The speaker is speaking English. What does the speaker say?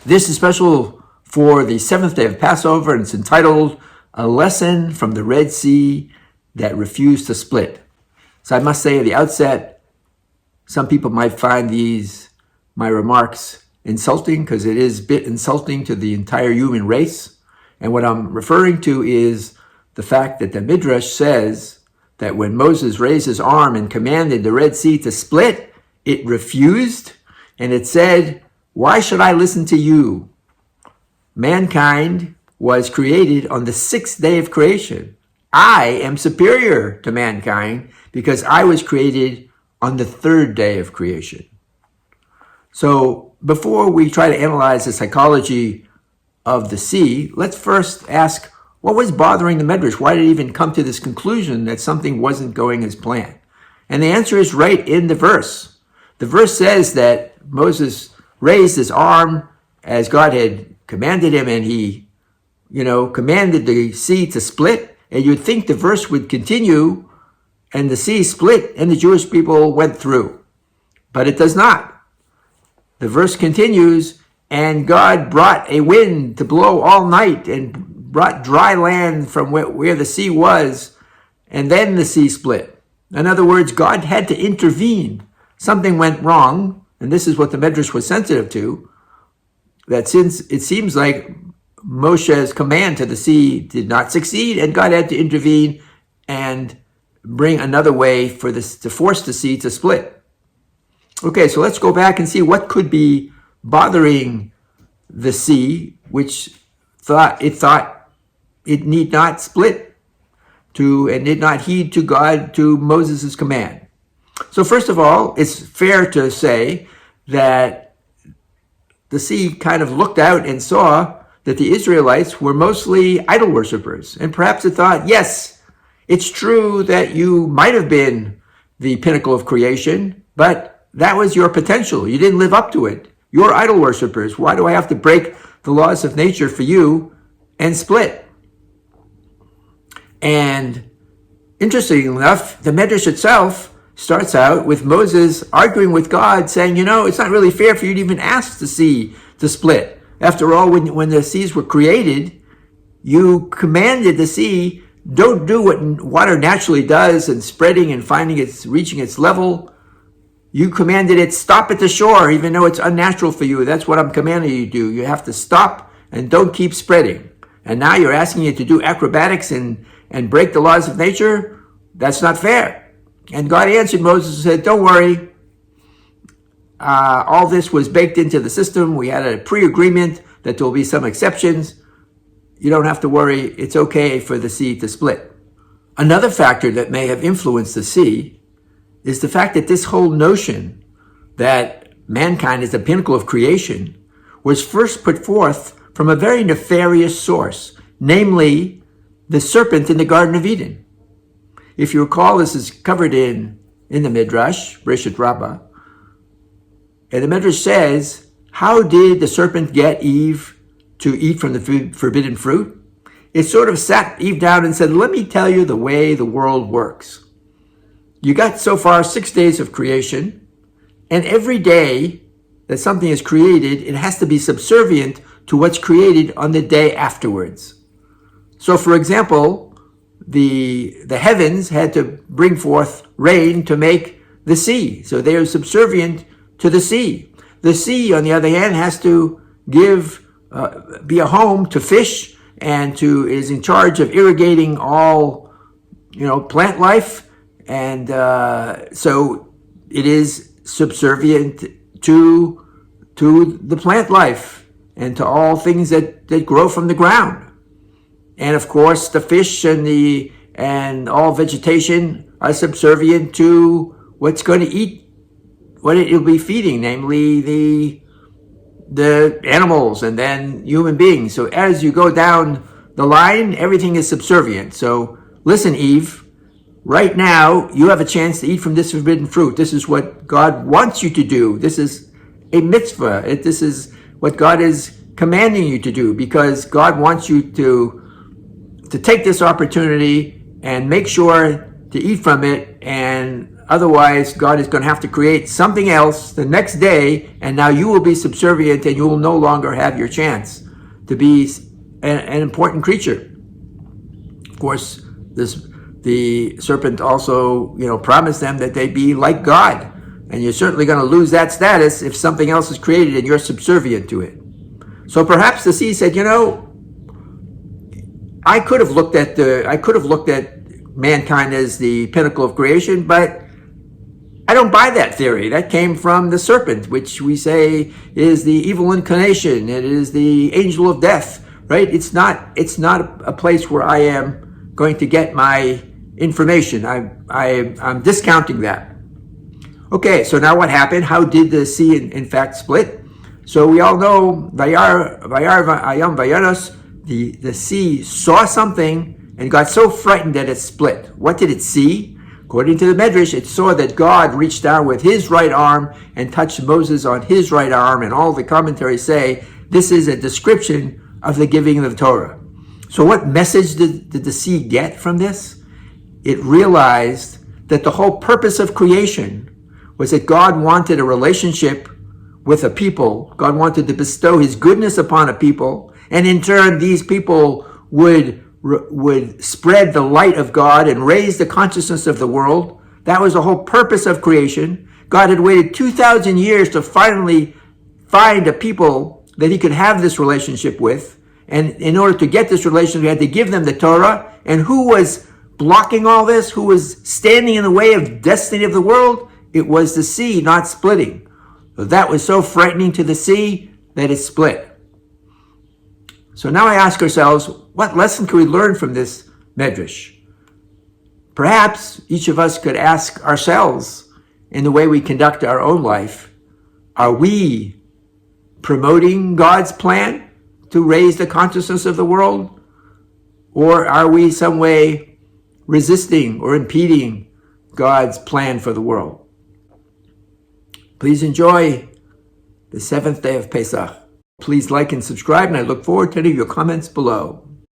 This is special for the seventh day of Passover, and it's entitled A Lesson from the Red Sea That Refused to Split. So I must say at the outset, some people might find my remarks insulting, because it is a bit insulting to the entire human race. And what I'm referring to is the fact that the Midrash says that when Moses raised his arm and commanded the Red Sea to split, it refused, and it said, "Why should I listen to you? Mankind was created on the sixth day of creation. I am superior to mankind because I was created on the third day of creation." So before we try to analyze the psychology of the sea, let's first ask, what was bothering the Midrash? Why did it even come to this conclusion that something wasn't going as planned? And the answer is right in the verse. The verse says that Moses raised his arm as God had commanded him, and he, commanded the sea to split. And you'd think the verse would continue, and the sea split, and the Jewish people went through. But it does not. The verse continues, and God brought a wind to blow all night and brought dry land from where the sea was, and then the sea split. In other words, God had to intervene. Something went wrong, and this is what the Midrash was sensitive to, that since it seems like Moshe's command to the sea did not succeed, and God had to intervene and bring another way to force the sea to split. Okay, so let's go back and see what could be bothering the sea, which thought it need not split and did not heed to Moses' command. So first of all, it's fair to say that the sea kind of looked out and saw that the Israelites were mostly idol worshippers. And perhaps it thought, yes, it's true that you might have been the pinnacle of creation, but that was your potential. You didn't live up to it. You're idol worshippers. Why do I have to break the laws of nature for you and split? And interestingly enough, the Midrash itself starts out with Moses arguing with God, saying, it's not really fair for you to even ask the sea to split. After all, when the seas were created, you commanded the sea, don't do what water naturally does and spreading and reaching its level. You commanded it, stop at the shore, even though it's unnatural for you. That's what I'm commanding you to do. You have to stop and don't keep spreading. And now you're asking it to do acrobatics and break the laws of nature? That's not fair. And God answered Moses and said, don't worry. All this was baked into the system. We had a pre-agreement that there will be some exceptions. You don't have to worry. It's okay for the sea to split. Another factor that may have influenced the sea is the fact that this whole notion that mankind is the pinnacle of creation was first put forth from a very nefarious source, namely the serpent in the Garden of Eden. If you recall, this is covered in the Midrash, Midrash Rabbah. And the Midrash says, how did the serpent get Eve to eat from the forbidden fruit? It sort of sat Eve down and said, let me tell you the way the world works. You got so far 6 days of creation, and every day that something is created, it has to be subservient to what's created on the day afterwards. So for example, the heavens had to bring forth rain to make the sea. So they are subservient to the sea. The sea, on the other hand, has to be a home to fish and is in charge of irrigating all, plant life. And so it is subservient to the plant life and to all things that grow from the ground. And of course, the fish and all vegetation are subservient to what's going to eat, what it will be feeding, namely the animals and then human beings. So as you go down the line, everything is subservient. So listen, Eve, right now you have a chance to eat from this forbidden fruit. This is what God wants you to do. This is a mitzvah. This is what God is commanding you to do, because God wants you to take this opportunity and make sure to eat from it and Otherwise, God is going to have to create something else the next day, and now you will be subservient and you will no longer have your chance to be an important creature. Of course, the serpent also, promised them that they'd be like God. And you're certainly going to lose that status if something else is created and you're subservient to it. So perhaps the seed said, I could have looked at mankind as the pinnacle of creation, but I don't buy that theory. That came from the serpent, which we say is the evil incarnation. It is the angel of death, right? It's not a place where I am going to get my information. I'm discounting that. Okay, so now what happened? How did the sea in fact split? So we all know Vayar Ayam Vayanos, the sea saw something and got so frightened that it split. What did it see? According to the Midrash, it saw that God reached down with his right arm and touched Moses on his right arm, and all the commentaries say this is a description of the giving of the Torah. So what message did the sea get from this? It realized that the whole purpose of creation was that God wanted a relationship with a people. God wanted to bestow his goodness upon a people, and in turn these people would spread the light of God and raise the consciousness of the world. That was the whole purpose of creation. God had waited 2,000 years to finally find a people that he could have this relationship with, and in order to get this relationship, he had to give them the Torah. And who was blocking all this? Who was standing in the way of the destiny of the world? It was the sea not splitting. So that was so frightening to the sea that it split. So now I ask ourselves, what lesson can we learn from this Midrash? Perhaps each of us could ask ourselves, in the way we conduct our own life, are we promoting God's plan to raise the consciousness of the world? Or are we some way resisting or impeding God's plan for the world? Please enjoy the 7th day of Pesach. Please like and subscribe, and I look forward to any of your comments below.